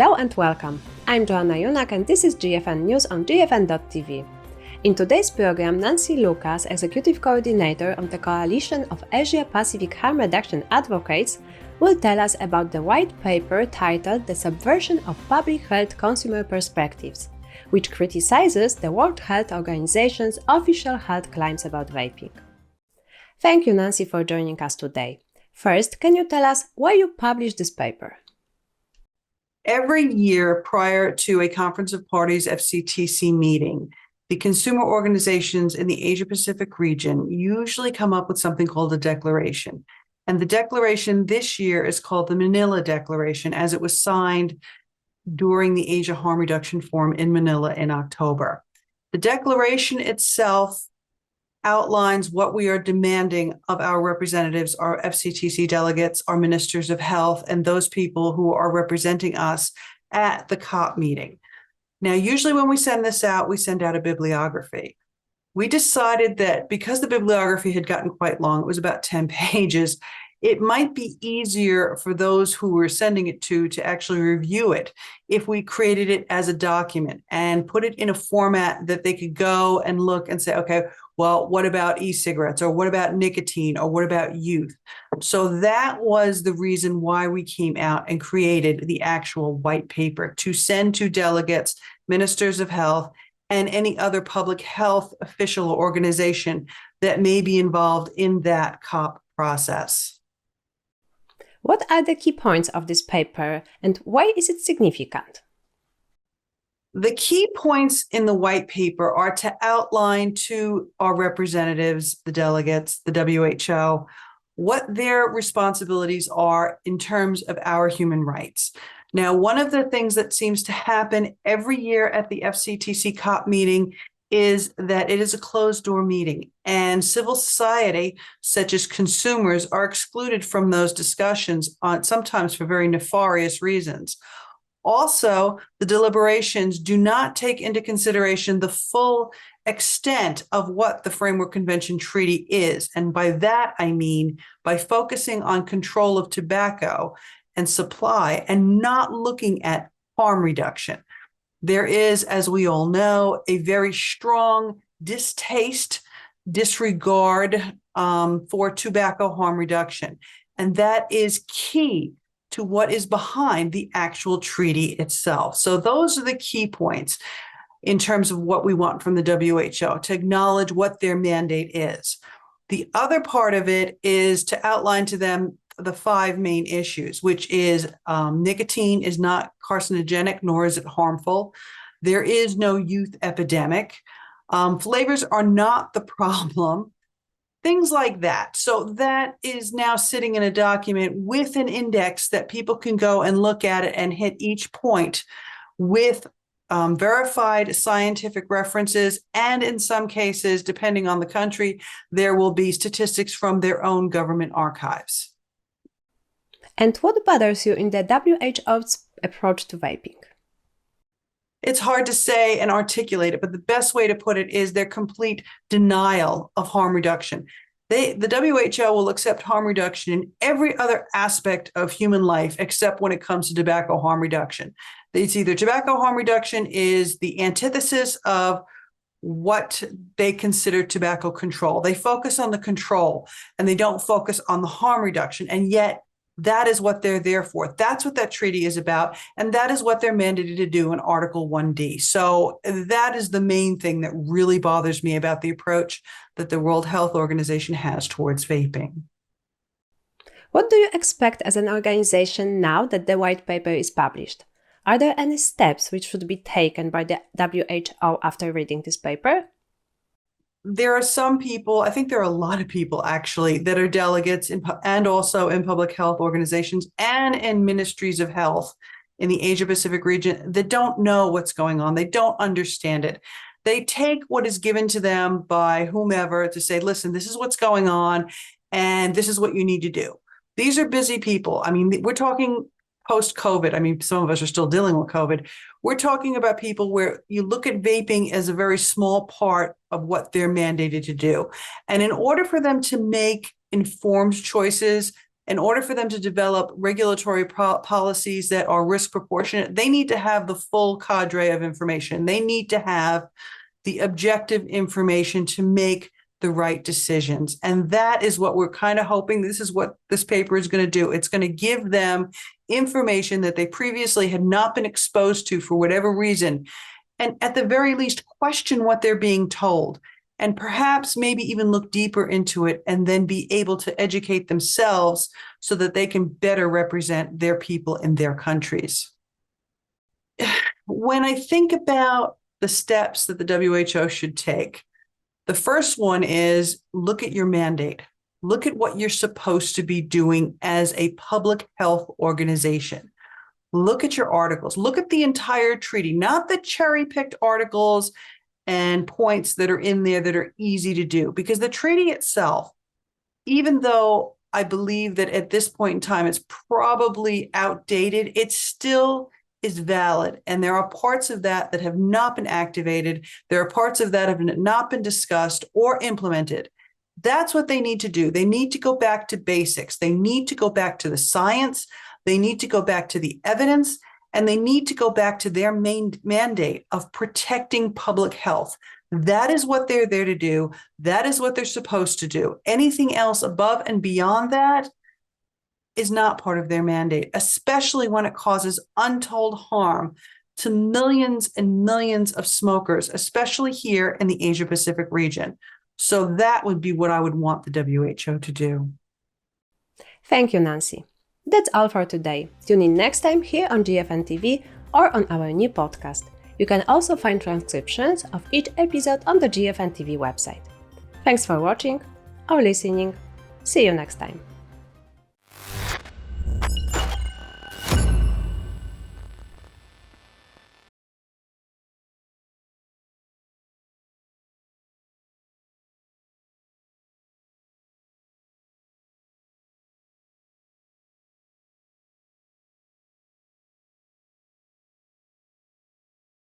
Hello and welcome. I'm Joanna Junak and this is GFN News on GFN-TV. In today's program, Nancy Loucas, Executive Coordinator of the Coalition of Asia-Pacific Harm Reduction Advocates, will tell us about the white paper titled The Subversion of Public Health Consumer Perspectives, which criticizes the World Health Organization's official health claims about vaping. Thank you, Nancy, for joining us today. First, can you tell us why you published this paper? Every year prior to a Conference of Parties FCTC meeting, the consumer organizations in the Asia-Pacific region usually come up with something called a declaration. And the declaration this year is called the Manila Declaration, as it was signed during the Asia Harm Reduction Forum in Manila in October. The declaration itself outlines what we are demanding of our representatives, our FCTC delegates, our ministers of health, and those people who are representing us at the COP meeting. Now, usually when we send this out, we send out a bibliography. We decided that because the bibliography had gotten quite long, it was about 10 pages, it might be easier for those who we're sending it to actually review it if we created it as a document and put it in a format that they could go and look and say, okay, well, what about e-cigarettes, or what about nicotine, or what about youth? So that was the reason why we came out and created the actual white paper to send to delegates, ministers of health, and any other public health official or organization that may be involved in that COP process. What are the key points of this paper and why is it significant? The key points in the white paper are to outline to our representatives, the delegates, the WHO, what their responsibilities are in terms of our human rights. Now, one of the things that seems to happen every year at the FCTC COP meeting is that it is a closed-door meeting, and civil society, such as consumers, are excluded from those discussions, sometimes for very nefarious reasons. Also, the deliberations do not take into consideration the full extent of what the Framework Convention Treaty is. And by that, I mean by focusing on control of tobacco and supply and not looking at harm reduction. There is, as we all know, a very strong distaste, disregard for tobacco harm reduction. And that is key to what is behind the actual treaty itself. So those are the key points in terms of what we want from the WHO, to acknowledge what their mandate is. The other part of it is to outline to them the 5 main issues, which is nicotine is not carcinogenic, nor is it harmful. There is no youth epidemic. Flavors are not the problem. Things like that. So that is now sitting in a document with an index that people can go and look at it and hit each point with verified scientific references. And in some cases, depending on the country, there will be statistics from their own government archives. And what bothers you in the WHO's approach to vaping? It's hard to say and articulate it, but the best way to put it is their complete denial of harm reduction. The WHO will accept harm reduction in every other aspect of human life except when it comes to tobacco harm reduction. It's either tobacco harm reduction is the antithesis of what they consider tobacco control. They focus on the control and they don't focus on the harm reduction, and yet that is what they're there for. That's what that treaty is about, and that is what they're mandated to do in Article 1D. So that is the main thing that really bothers me about the approach that the World Health Organization has towards vaping. What do you expect as an organization now that the white paper is published? Are there any steps which should be taken by the WHO after reading this paper? There are some people, I think there are a lot of people actually, that are delegates and also in public health organizations and in ministries of health in the Asia-Pacific region that don't know what's going on. They don't understand it. They take what is given to them by whomever to say, listen, this is what's going on and this is what you need to do. These are busy people. I mean, we're talking post-COVID. I mean, some of us are still dealing with COVID. We're talking about people where you look at vaping as a very small part of what they're mandated to do. And in order for them to make informed choices in order for them to develop regulatory policies that are risk proportionate, they need to have the full cadre of information. They need to have the objective information to make the right decisions. And that is what we're kind of hoping. This is what this paper is going to do. It's going to give them information that they previously had not been exposed to for whatever reason. And at the very least, question what they're being told, and perhaps maybe even look deeper into it and then be able to educate themselves so that they can better represent their people in their countries. When I think about the steps that the WHO should take, the first one is look at your mandate. Look at what you're supposed to be doing as a public health organization. Look at your articles. Look at the entire treaty, not the cherry-picked articles and points that are in there that are easy to do. Because the treaty itself, even though I believe that at this point in time it's probably outdated, it still is valid. And there are parts of that that have not been activated. There are parts of that have not been discussed or implemented. That's what they need to do. They need to go back to basics. They need to go back to the science. They need to go back to the evidence, and they need to go back to their main mandate of protecting public health. That is what they're there to do. That is what they're supposed to do. Anything else above and beyond that is not part of their mandate, especially when it causes untold harm to millions and millions of smokers, especially here in the Asia-Pacific region. So that would be what I would want the WHO to do. Thank you, Nancy. That's all for today. Tune in next time here on GFN-TV or on our new podcast. You can also find transcriptions of each episode on the GFN-TV website. Thanks for watching or listening. See you next time.